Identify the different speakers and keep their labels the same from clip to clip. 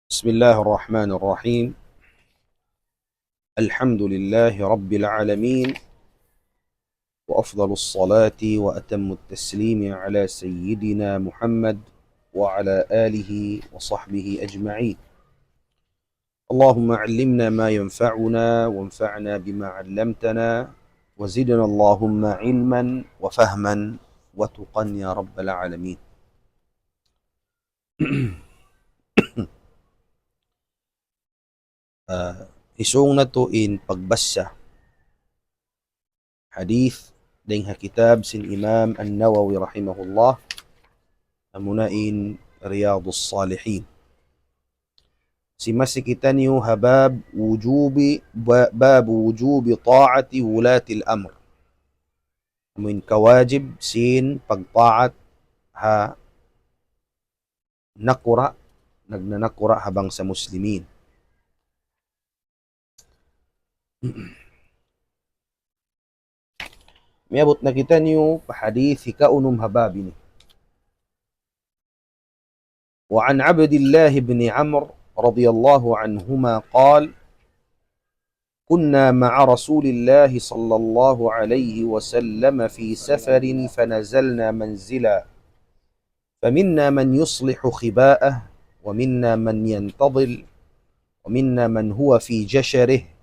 Speaker 1: بسم الله الرحمن الرحيم. الحمد لله رب العالمين، وأفضل الصلاة وأتم التسليم على سيدنا محمد وعلى آله وصحبه أجمعين. اللهم علمنا ما ينفعنا وانفعنا بما علمتنا، وزدنا اللهم علما وفهما وتقا يا رب العالمين. Isung na to in pagbasa hadith ding kitab sin Imam An-Nawawi rahimahullah amunain Riyadus Salihin. Si masikitan yu habab wujubi bab wujubi ta'ati wulati al-amr. Amun kawajib sin pagtaat ha nakura nagnanakura habang sa muslimin. Miabot na kita niyo hadith kaunum habab ini. وعن عبد الله بن عمرو رضي الله عنهما قال: كنا مع رسول الله صلى الله عليه وسلم في سفر فنزلنا منزلا، فمنا من يصلح خباءه، ومنا من ينتظل، ومنا من هو في جشره،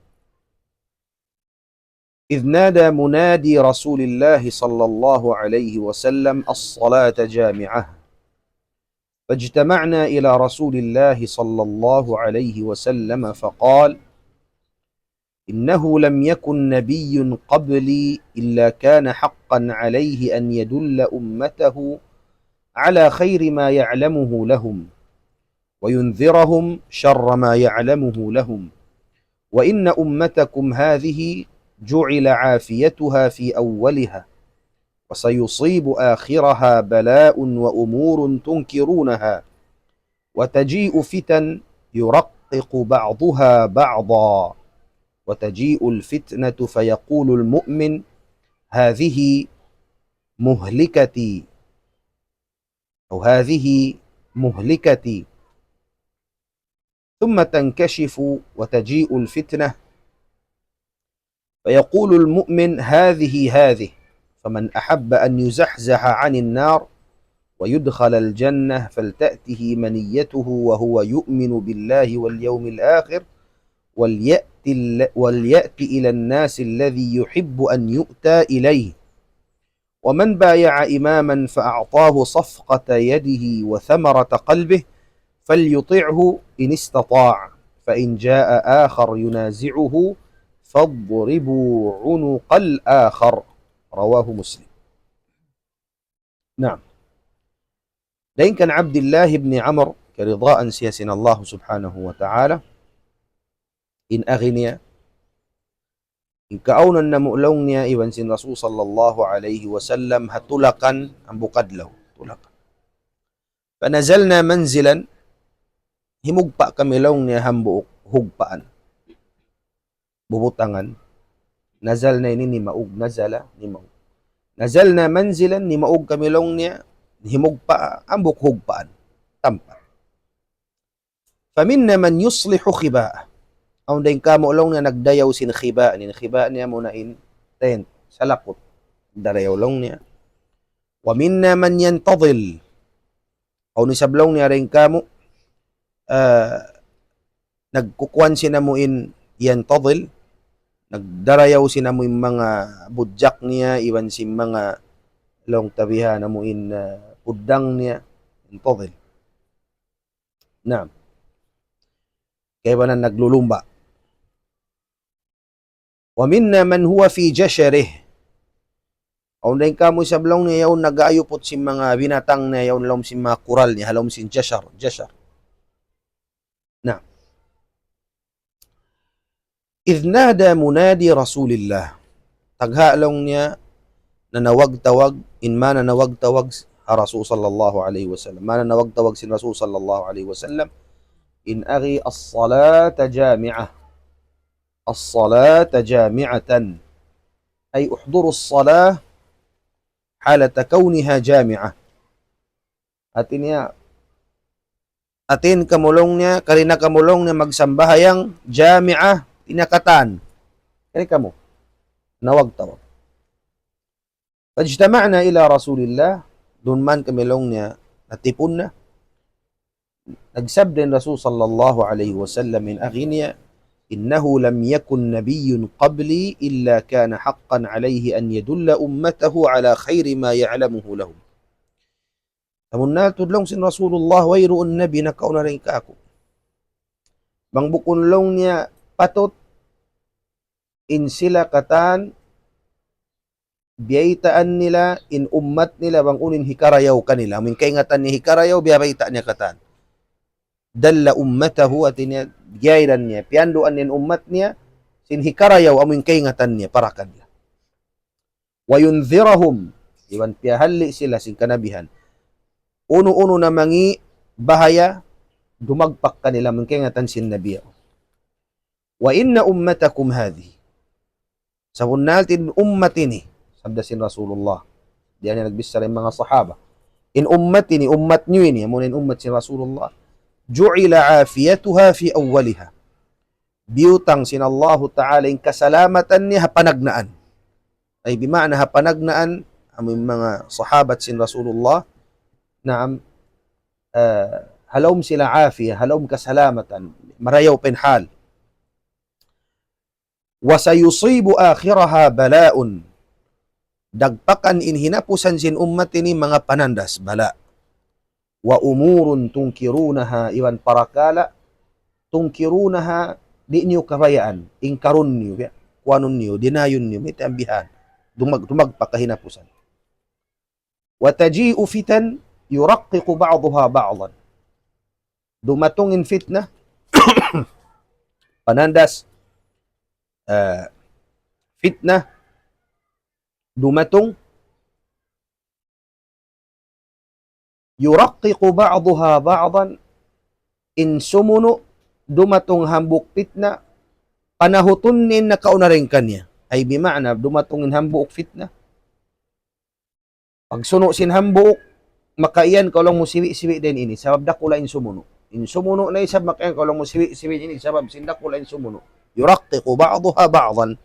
Speaker 1: إذ نادى منادي رسول الله صلى الله عليه وسلم: الصلاة جامعة. فاجتمعنا إلى رسول الله صلى الله عليه وسلم فقال: إنه لم يكن نبي قبلي إلا كان حقا عليه أن يدل أمته على خير ما يعلمه لهم، وينذرهم شر ما يعلمه لهم، وإن أمتكم هذه جعل عافيتها في أولها، وسيصيب آخرها بلاء وأمور تنكرونها، وتجيء فتن يرقق بعضها بعضا، وتجيء الفتنة فيقول المؤمن: هذه مهلكتي، أو هذه مهلكتي، ثم تنكشف وتجيء الفتنة فيقول المؤمن: هذه، فمن أحب أن يزحزح عن النار ويدخل الجنة فلتأته منيته وهو يؤمن بالله واليوم الآخر، وليأت إلى الناس الذي يحب أن يؤتى إليه، ومن بايع إماما فأعطاه صفقة يده وثمرة قلبه فليطعه إن استطاع، فإن جاء آخر ينازعه فاضربوا عنق الآخر. رواه مسلم. نعم. لين كان عبد الله بن عمرو كرضاء سياسنا الله سبحانه وتعالى إن أغنيا إن كأونا نمؤلونيا إبن سن رسول صلى الله عليه وسلم هتلقا أم بقدله تلقا، فنزلنا منزلا himugpa kami long niya hambuok hugpaan bubutangan. Nazal na ini ni maug nazala ni maug nazal na manzilan ni maug kami long niya himugpa ambok hugpaan tampa. Faminna man yuslihu khibaa, ang daing kamo long niya nagdayaw sin khiba niya muna in tent salakot darayaw long niya. Wa minna man yantadil, aw ni sablong niya rin kamo nagkukuan sinamuin yantadil, nagdarayaw sinamuin mga budjak niya iwan si mga long tabiha namuin udang niya yantadil. Naam. Kaya ba na naglulumba. Wa minna man huwa fi jasharih, aw daing kamo sablong niya yaw nagayupot si mga binatang niya yaw nalom si mga kural niya halom sin jashar. Naam. Idh nada munadi Rasulillah, taghalong niya nanawag-tawag in mana nawag-tawag Rasul sallallahu alaihi wasallam, mana nawag-tawag sin Rasul sallallahu alaihi wasallam in aghi as-salata jami'ah, as-salata jami'atan ay uhduru as-salah halata kauniha jami'ah. Artinya atin kamulong niya, karina kamulong niya magsambahayang jami'ah, tinakatan. Kani kamo, nawag tawag. Fajtama'na ila Rasulillah, dun man kamilong niya, natipon na. Nagsabdin Rasul sallallahu alaihi wasallam min aghiniya, innahu lam yakun nabiyyun qabli illa kana haqqan alayhi an yadulla ummatahu ala khairi ma ya'lamuhu lahum. Namun tudlong sin Rasulullah wayroon nabi na kauna rin ka ako. Bang bukunlong niya patot in sila katan biyaitaan nila in ummat nila bang unin hikarayaw kanila. Amin kaingatan ni hikarayaw biyabaitaan niya katan. Dalla ummatahu at niya biyairan niya pianduan nin ummat niya sin hikarayaw amin kaingatan niya para kanila. Wa yunzirahum iwan piyahalli sila sin kanabihan. Uno-uno na mangi bahaya dumagpak kanila mengkengatan sin nabiya. Wa inna ummatakum hadhi. Sabun natin ummat ini, sabda sin Rasulullah. Diyan niya nagbisa rin mga sahaba. In ummat ini, ummat nyo ini, amunin ummat sin Rasulullah. Ju'ila afiyatuha fi awwaliha. Biyutang sin Allah Ta'ala in kasalamatan niya hapanagnaan. Ay bima'na hapanagnaan aming mga sahabat sin Rasulullah. Naam, halawm sila afiya, halawm kasalamatan, marayaw penhal. Wa sayusibu akhiraha bala'un. Dagpakan in hinapusan sin ummat ini mga panandas, bala. Wa umurun tungkirunaha iwan parakala, tungkirunaha di niyo kabayaan, ingkarun niyo, kuanun niyo, dinayon niyo, may tambihan, dumagpak kahinapusan. Wa taji'u fitan, yuraqiqu ba'daha ba'dan. Dumatungin fitnah panandas fitnah dumatong yuraqiqu ba'daha ba'dan in sumuno dumatong hambuk fitnah panahutunin na kaunaring kanya ay bima'na dumatongin hambuk fitnah pagsuno sin hambuk makaiyan ka lang mo siwi-siwi din ini sabab dakula in sumuno na isab makaiyan ka lang mo siwi-siwi ini sabab sindakula in sumuno yuraqiqu ba'daha ba'dan.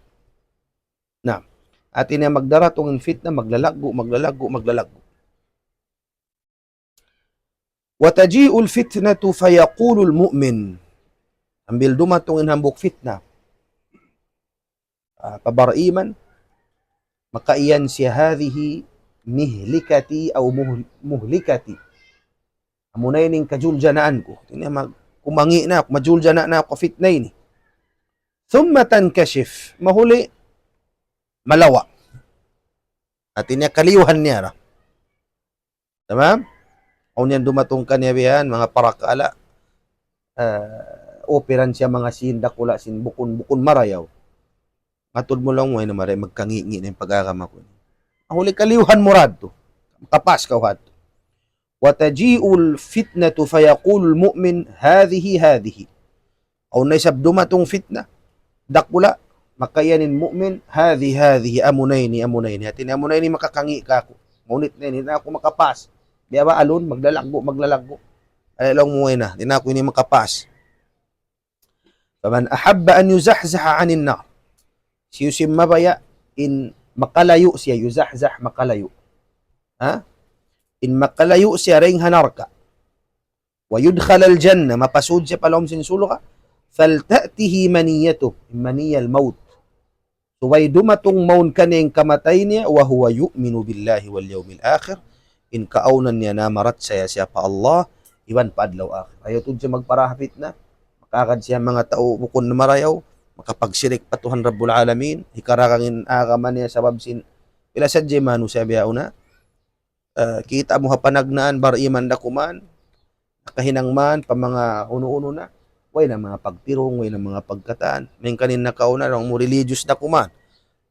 Speaker 1: Na atin na magdaratong fitna maglalago wa taji'ul fitnatu fayaqulu al-mu'min ambil dumatong hambuk fitna pabariman makaiyan siya hadhihi mihlikati aw muhlikati amunay ning kajuljanaan ko kumangi na ako majuljana na ako fitnay ni thumma tankashif mahuli malawa at inya kaliwhan niya ra tamam o niyan dumatong kanya biyan mga parakala operan siya mga sindakula sin bukun marayaw matod mo lang mo na maray magkangi-ngi na yung pag-agama ko huli kaliwhan murad to. Kapas ka had. Wa taji'ul fitnatu fayaqulul mu'min hadhihi. Aw naisab dumatong fitna. Dakula makayanin mu'min hadhihi amunayni. Hatin amunayni makakangi ka ako. Ngunit na ako makapas. Di ba alon maglalago. Ay lang mo na. Di na ako ini makapas. Faman ahabba an yuzahzaha 'anil nar. Siyusim mabaya in makalayo siya, yuzahzah makalayo. In makalayo siya ring hanarka. Wa yudkhal al-jannah, mapasud siya palawm sin suluka. Falta'tihi maniyatu, maniyal maut. Suway dumatong maun kaning kamatay niya, wa huwa yu'minu billahi wal yawmil akhir. In kaaunan niya na marat siya pa Allah, iwan pa adlaw akhir. Ayawtud siya magparahapit na. Makakad siya mga tao bukon na marayaw. Makapagsirik patuhan Rabbul Alamin, hikarakangin agaman niya sa babsin. Ila sadje manu sabi na, kita mo hapanagnaan bar iman dakuman, nakahinang man pa mga uno-uno na, way na mga pagtirong, way na mga pagkataan. May kanin na kauna, mo religious dakuman.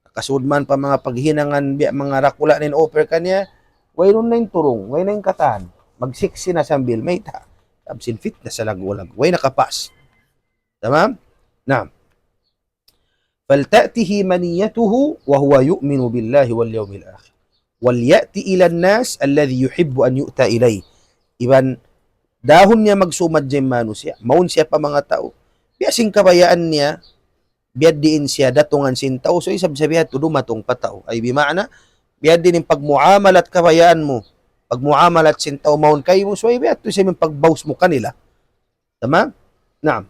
Speaker 1: Nakasud man pa mga paghinangan, mga rakula nin offer kanya, way nun na yung turong, way na yung kataan. Magsiksi na sambil, may ta. Absin fit na sa lagwalag, way nakapas. Tama? Na. فلتأته منيته وهو يؤمن بالله واليوم الآخر وليأتي إلى الناس الذي يحب أن يؤتى إليه. Iban Dahon niya magsumad dyan mano siya. Maun siya pa mga tao. Biasing kabayaan niya, biyad diin siya datungan sin tao. So isab sabihan to dumatong patao. Ay bimana, biyad din yung pagmuamalat kabayaan mo. Pagmuamalat sin tao maun kayo mo. So ay biyad to siya yung pagbaws mo kanila. Tama? Naam.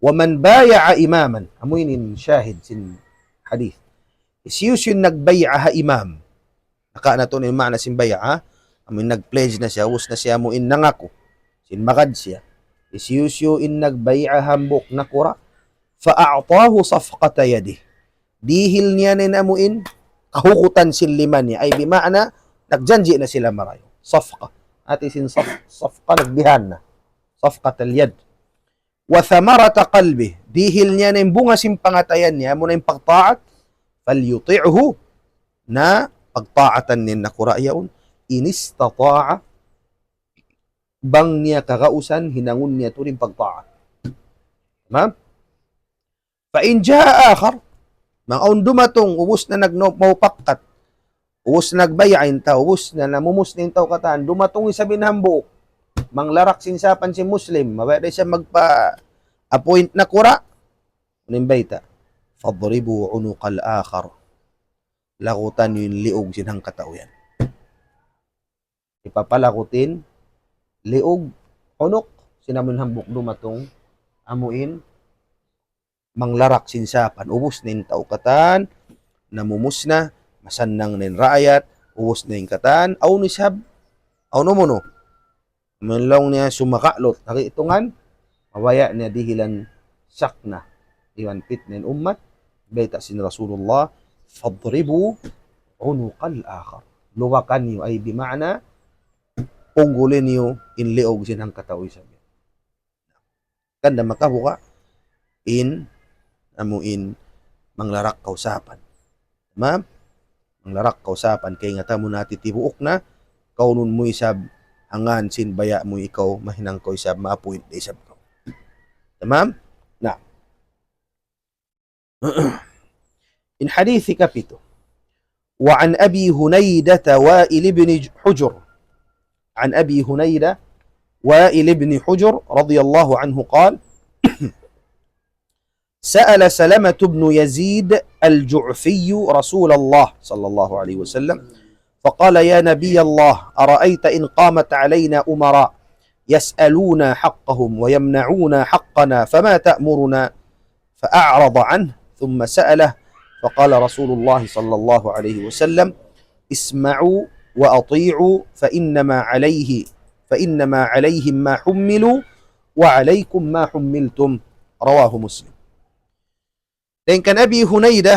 Speaker 1: Waman baya'a imaman. Amoy nin syahid sin hadith. Isiyus yung nagbaya'a imam. Naka na to na yung maana sin baya'a. Amoy nagpledge na siya. Us na siya mo in nangako. Sin magad siya. Isiyus yung nagbaya'a hambok na kura. Fa'a'tahu safqata yadih. Dihil niya na amuin. Kahukutan sin liman niya. Ay bimaana, nagjanji na sila marayo. Safqa. At isin safqa nagbihan na. Safqat al-yad. Wa thamarata qalbi, dihil niya na yung bunga sim pangatayan niya, mo na yung pagtaat, falyuti'hu, na pagtaatan nin na kurayaon, inistata'a, bang niya kagausan, hinangun niya ito rin pagtaat. Ma'am? Fa in jaa akhar, mga dumatong, ubus na nagmaupakat, ubus na nagbayain ta, ubus na namumus na yung tao kataan, dumatong isabi na hambuok, manglarak sinsapan si Muslim, mabaya siya magpa-appoint na kura, nimbayta, fadribu unuqal akhar, lakutan yung liog sinang katauyan. Ipapalakutin, liog, unok, sinamun hambuk dumatong, amuin, manglarak sinsapan, ubos na yung taukatan, namumus na, masannang na yung raayat, ubos na yung katan, aw nisab, aw no, manlong niya sumakaklot, nakiitungan, mawaya niya dihilan sakna, iwan pitnin ummat, baita sin Rasulullah, fadribu unuqal akhar. Luwakan niyo ay bima'na, punggulin niyo inliog sinang katawi sabi. Kanda makabuka, amuin, manglarak kausapan. Ma'am? Manglarak kausapan, kay nga tamo natitibuok na, kaunun mo isab, hangan sin baya mo ikaw mahinang ko isab ma-appoint na isab ko. Tamam? Na. In hadithi kapito. Wa an Abi Hunaydah Wa'il ibn Hujr. An Abi Hunaydah Wa'il ibn Hujr radiyallahu anhu قال سأل سلمة بن يزيد الجعفي رسول الله صلى الله عليه وسلم فقال يا نبي الله أرأيت إن قامت علينا أمراء يسألون حقهم ويمنعون حقنا فما تأمرنا فأعرض عنه ثم سأله فقال رسول الله صلى الله عليه وسلم اسمعوا وأطيعوا فإنما عليهم ما حملوا وعليكم ما حملتم رواه مسلم. لأن كان أبي هنيدة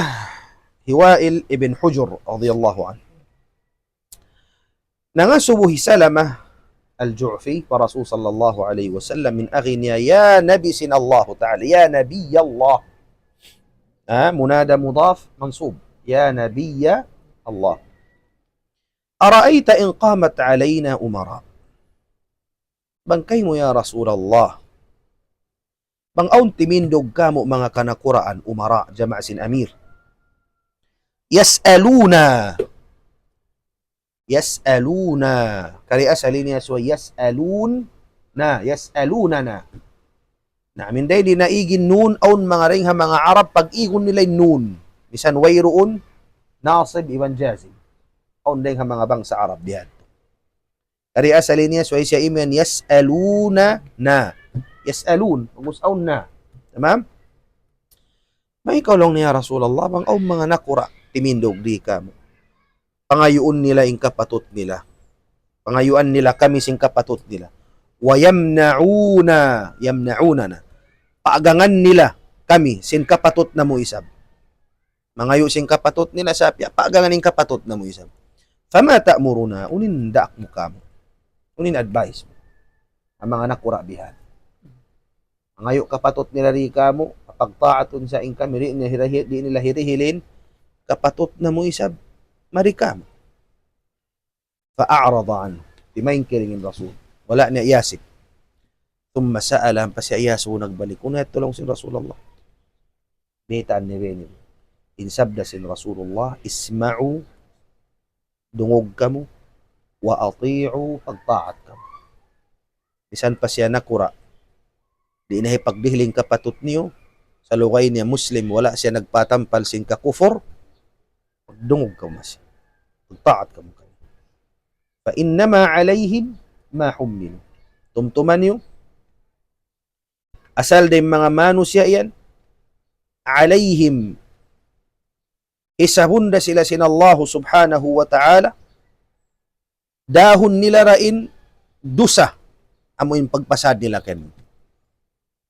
Speaker 1: Wa'il ibn Hujr radhiyallahu anhu. Nangasubuhi Salamah al-Ju'fi wa Rasul sallallahu alaihi wasallam min aghniya ya nabi sin Allah ta'ala ya nabiy Allah. Munada mudaf mansub ya nabiy Allah. Ara'aita in qamat alaina umara. Bangkay mo ya Rasulullah. Bang-aun timindog kamo mga kanakuraan umara jama' sin amir. Yas'aluna kari asali niya so yas'alunana na min day di naigin nun aun mga ring ha mga Arab pag igon nila nun bisan wayroon nasib iban jazim aun day ha mga bang sa Arab diyan kari asali niya so siya iman yas'alun umus-aun na tamam may ikaw lang niya Rasulullah bang aun mga nakura timindog di ka mo. Pangayuan nila ing kapatot nila. Pangayuan nila kami sing kapatot nila. Wa yamna'una na. Paagangan nila kami sin kapatot na mo isab. Mangayo sing kapatot nila sapya, paagangan ing kapatot na mo isab. Fama ta'muruna, unin daak mo kamo. Unin advice mo. Ang mga nakura bihan. Mangayo kapatot nila ri kamo, pagtaaton sa ing kami, di nila hirihilin, kapatot na mo isab, marikam. Fa'a'rada anhu. Timayin kiringin Rasul. Wala niya iyasip. Tumma sa'alam pa siya iyaso nagbalik. Kung natulong si Rasulullah. Bitaan ni Benin. Insabda si Rasulullah, isma'u, dungog kamo, wa ati'u, pagtaat kamo. Bisan pa siya nakura, di na ipagdihiling kapatut niyo, sa lugay niya Muslim, wala siya nagpatampal sing kakufur, pagdungog ka mas. Pagtaat ka mo kayo. Fa innama alayhim ma hummilu. Tumtuman niyo, asal din mga manusya yan, alayhim, isahunda sila sinallahu subhanahu wa ta'ala, dahon nila rain, dusa, amoy pagpasad nila ken.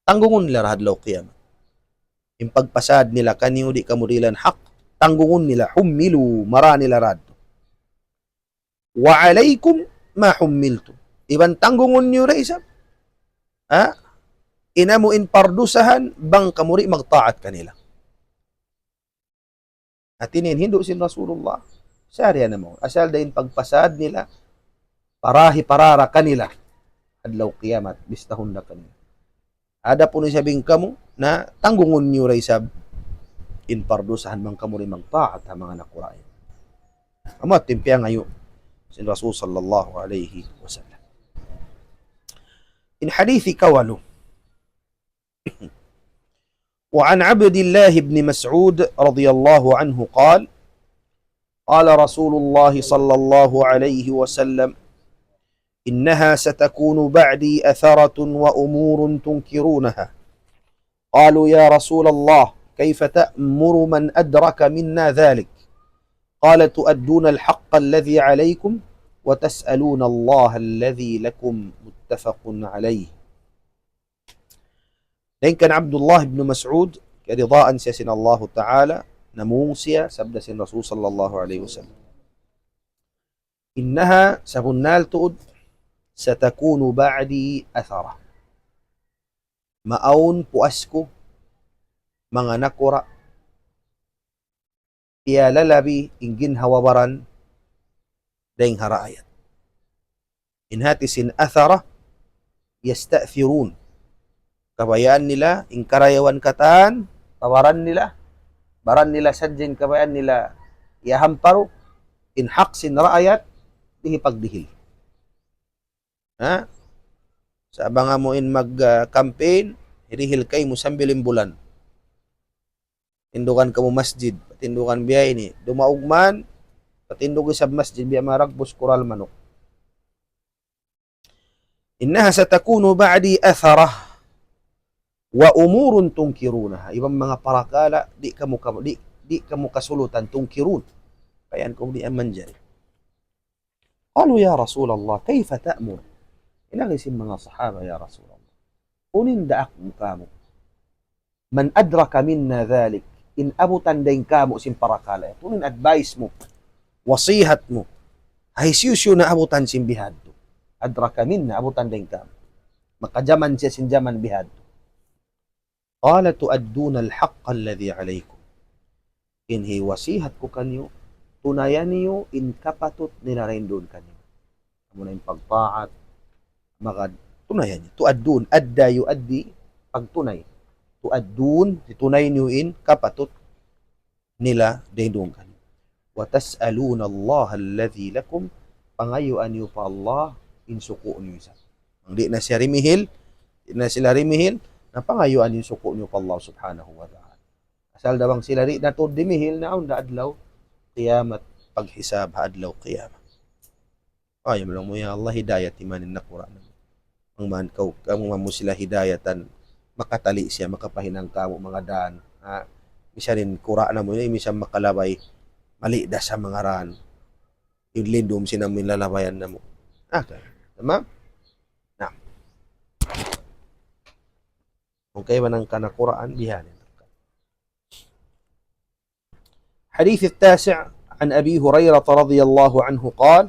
Speaker 1: Tanggungon nila hadlaw qiyamah. Yung pagpasad nila kanyo di kamudilan hak, tanggungon nila, hummilu, mara nila rad. Wa alaykum ma hummiltum. Iban tanggungon nyo ra isab. Ha? Inamuin pardusahan, bang kamuri magtaat kanila. At inin, hindu si Rasulullah. Sariya na mo. Asal dahin pagpasad nila, parahi-parara kanila. Adlaw kiyamat, bistahon na kanila. Ada po ni sabing kamu na tanggungon nyo ray sab in pardusahan mang kamu rin magtaat ha mga nakurayan. Amat timpiang ngayon si Rasul sallallahu alayhi wa sallam. In hadithi kawalu وعن عبد الله بن مسعود رضي الله عنه قال قال رسول الله صلى الله عليه وسلم إنها ستكون بعدي أثرة وأمور تنكرونها قالوا يا رسول الله كيف تأمر من أدرك منا ذلك قال تؤدون الحق الذي عليكم وتسألون الله الذي لكم متفق عليه. Dan kan Abdullah bin Mas'ud keridaan siya sin Allah Ta'ala namung siya sabda sin Rasul sallallahu alaihi wasallam. Innaha sabunnal tuud satakunu ba'di athara. Maun puasku mga nakura iya lalabi ingin hawabaran daing haraayat. Inhati sin athara yasta'thirun. Kabayaan nila, ingkarayawan kataan, tawaran nila, baran nila sadjin kabayaan nila, iahamparo, inhak sin raayat, dihipagdihil. Ha? Sa abang mo in mag-campaign, hirihil kay mo sambiling bulan. Tindukan ka mo masjid, patindukan biyay ni, dumaugman, patindugan sa masjid, biya maragbos kural manok. Innaha satakunu ba'di atharah, wa umurun tungkirunaha. Ibang mga parakala, di kamu kasulutan, tungkirun. Kayaan kung di aman dyan. Qalu ya Rasulullah, kayfa ta'mur? Inagisin mga sahaba, ya Rasulullah. Unin daak mo kamo. Man adraka minna dhalik, in abutan daing kamo sin parakala. Unin advice mo, wasihat mo, haisiusyo na abutan sin bihad. Adraka minna, abutan daing kamo. Makajaman siya sin jaman bihad. Qala tu'adduna al-haqqa alladhi alaykum. Inhi wasihat ko kanyo, tunayan niyo in kapatut nilarindon kanyo. Muna yung pagtaat, maka tunayan niyo. Tu'addun, adda yu'addi, pagtunay. Tu'addun, tunay niyo in kapatut nila rindon kanyo. Wa tas'aluna Allah alladhi lakum, pangayuan niyo pa Allah, in suko niyo isa. Hindi na siya rimihil, hindi na sila rimihil, napangayuan yung suko niyo pa Allah subhanahu wa ta'ala. Asal dawang sila rin na to dimihil na da adlaw qiyamat paghisab adlaw qiyamat. Ay mo lang mo ya Allah hidayat imanin na Quran. Ang man kaw mo sila hidayatan makatali siya makapahinang kamo mga daan. Misa rin Quran na mo yun misa makalabay mali da sa mga ran. Yung lindom sinang lalabayan na mo. Okay. Tama? Kung kayo ng kanakuraan, bihanin. حديث التاسع عن أبي هريرة رضي الله عنه قال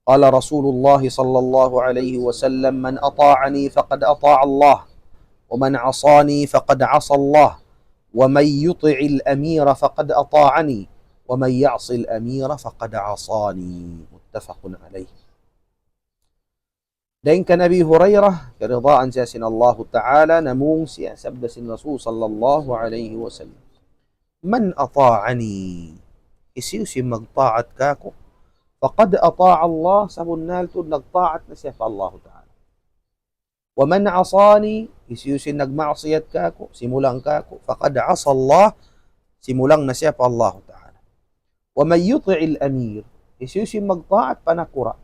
Speaker 1: قال رسول الله صلى الله عليه وسلم من أطاعني فقد أطاع الله ومن عصاني فقد عصى الله ومن يطع الأمير فقد أطاعني ومن يعص الأمير فقد عصاني متفق عليه. Dan kan Abi Hurairah keridaan siya sin Allah Ta'ala namung siya sabda sin Rasul sallallahu alaihi wasallam. Man ata'ani, isiw si magtaat kako, faqad ata'a Allah, sabunnal to nagtaat na siya pa Allah Ta'ala. Wa man asani, isiyusin nagmaasiyat ka ako, simulang ka ako, faqad asa Allah, simulang na siya pa Allah Ta'ala. Wa man yuti'il amir, isiyusin magtaat panakura,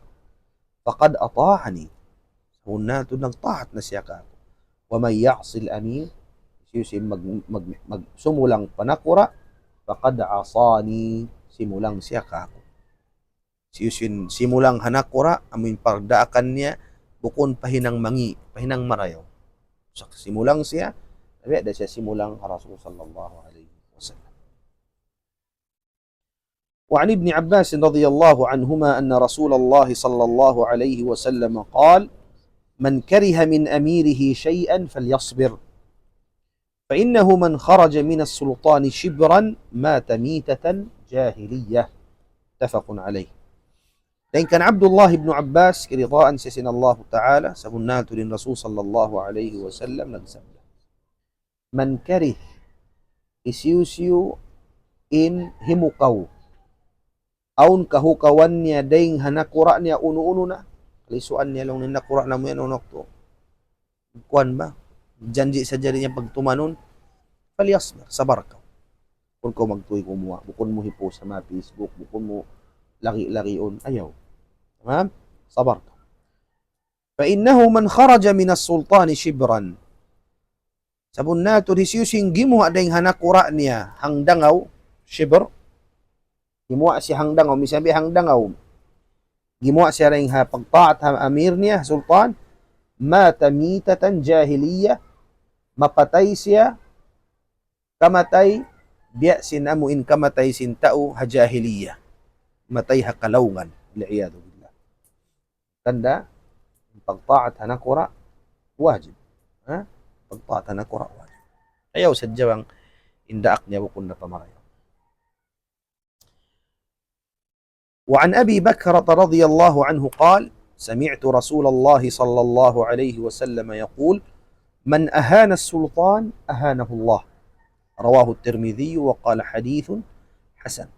Speaker 1: faqad ata'ani, huna to nagtaat na siya ka ako. Wa man ya'sil amir, isiyusin sumulang panakura, faqad asani, simulang siya ka ako. Isiyusin simulang hanakura, amin pardaakan niya, bukon pahinang marayaw. So, simulang siya, sabi ada siya simulang Rasul sallallahu alaihi wasallam. وعن ابن عباس رضي الله عنهما أن رسول الله صلى الله عليه وسلم قال: من كره من أميره شيئا فليصبر، فإنه من خرج من السلطان شبرا مات ميتة جاهلية. متفق عليه. Dan kan Abdullah ibn Abbas, keridhaan sa Allah Ta'ala, sabunal to din Rasul sallallahu alaihi wasallam, nagsabda, man karih, isyusyu in himukaw, aun kahukawan niya dayng hanakura niya uno-uno na, kalisuan niya lang ninakura na mo yan unok to, kuan ba, janji sa jari niya pagtumanon, falyasbar, sabar ka. Kung ko magtuloy kumuha, bukon mo hipo sa mga Facebook, bukon mo lagi-lagion, ayaw. Tamam? Sabar ka. فإنه من خرج من السلطان شبرا, sabun na to disyusing gimuha dayng hanakura niya hangdangaw, shibr, gimuha siya hangdangaw, misabi hangdangaw, gimuha siya ring pagtaat ha amir niya, sultan, mata mitatan jahiliya, mapatay siya, kamatay, biyasin amuin kamatay sin tao ha jahiliya, matay ha kalawgan, li'iyadu billah. Tanda, pagtaat hanakura, wajib. Pagtaat hanakura, wajib. Ayaw sadyawang indaak niya bukon na pamarayaw. وعن أبي بكرة رضي الله عنه قال: سمعت رسول الله صلى الله عليه وسلم يقول: من أهان السلطان أهانه الله. رواه الترمذي وقال حديث حسن.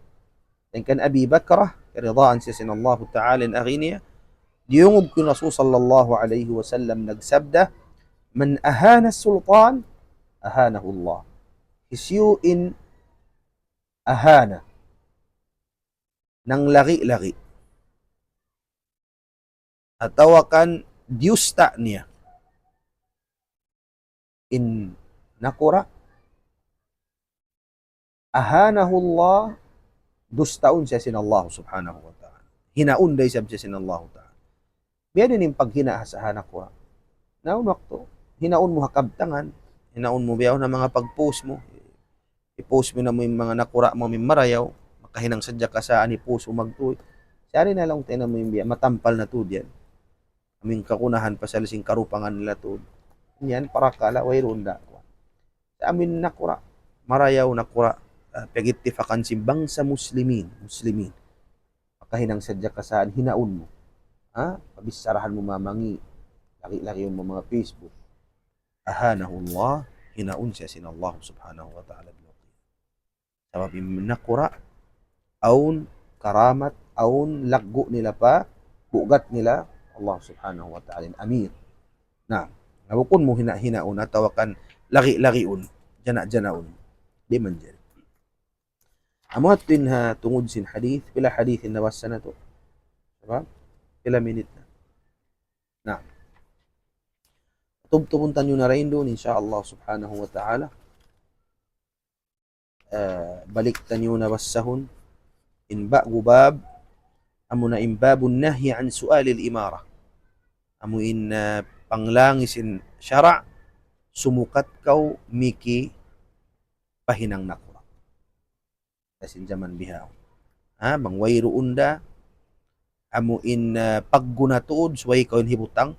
Speaker 1: Dan kan Abi Bakrah, keridhaan siya sin Allah Ta'ala in aghiniya, diyungog kun Rasul sallallahu alaihi wasallam nagsabda, man ahana sultan, ahanahu Allah. Isyuin ahana, nang lagi-lagi, at tawakan diyusta niya, in nakura, ahanahu Allah, dustaun siya sin Allah subhanahu wa ta'ala. Hinaun day siya sin Allah ta'ala. Biya din yung paghina sa hanakura. Naunok to. Hinaun mo hakabtangan. Hinaun mo biyaw na mga pag-post mo. I-post mo na mo yung mga nakura mo yung marayaw. Makahinang sadya ka sa ani puso magtuloy. Siyari na lang tayo mo yung biya. Matampal na to diyan. Aming kakunahan pa sa lasing karupangan nila to. Yan, para kala, wayroon da. Sa amin nakura. Marayaw nakura. Pagitifakan si bangsa muslimin, makahinang sadya kasaan, hinaun mo, pabisarahan mo mamangi, laki-laki mo mga Facebook, ahanahu Allah, hinaun siya sin Allah subhanahu wa ta'ala. Sabab yung nakura, aun karamat, aun laggo nila pa, bugat nila, Allah subhanahu wa ta'ala, amir. Na, nabukon mo hinaun, tawakan laki-lakiun, jana-janaun, di man dyan. Amuat din ha tungod sin hadith, pila hadith in nawasa na to. Diba? Pila minute na. Na. Tubtupuntan nyo na rin doon, insyaAllah subhanahu wa ta'ala. Baliktan nyo na basahon. Inba gubab, amu na imbabun nahi an sualil imara. Amu in panglangisin syara, sumukat kau miki pahinang nako. Sin zaman bihaw. Mangwayro unda, amuin paggunatuod, suway kawin hibutang,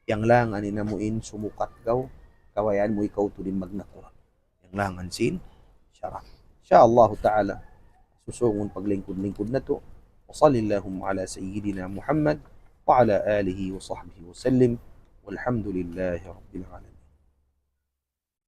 Speaker 1: yang lang anin amuin sumukat gaw, kawayan mo ikaw to din magnakura. Yang lang ansin, syarah. InsyaAllah ta'ala, susungon paglingkod-lingkod na to. Wa sallallahu ala sayyidina Muhammad, wa ala alihi wa sahbihi wa sallim, walhamdulillahi rabbil alamin.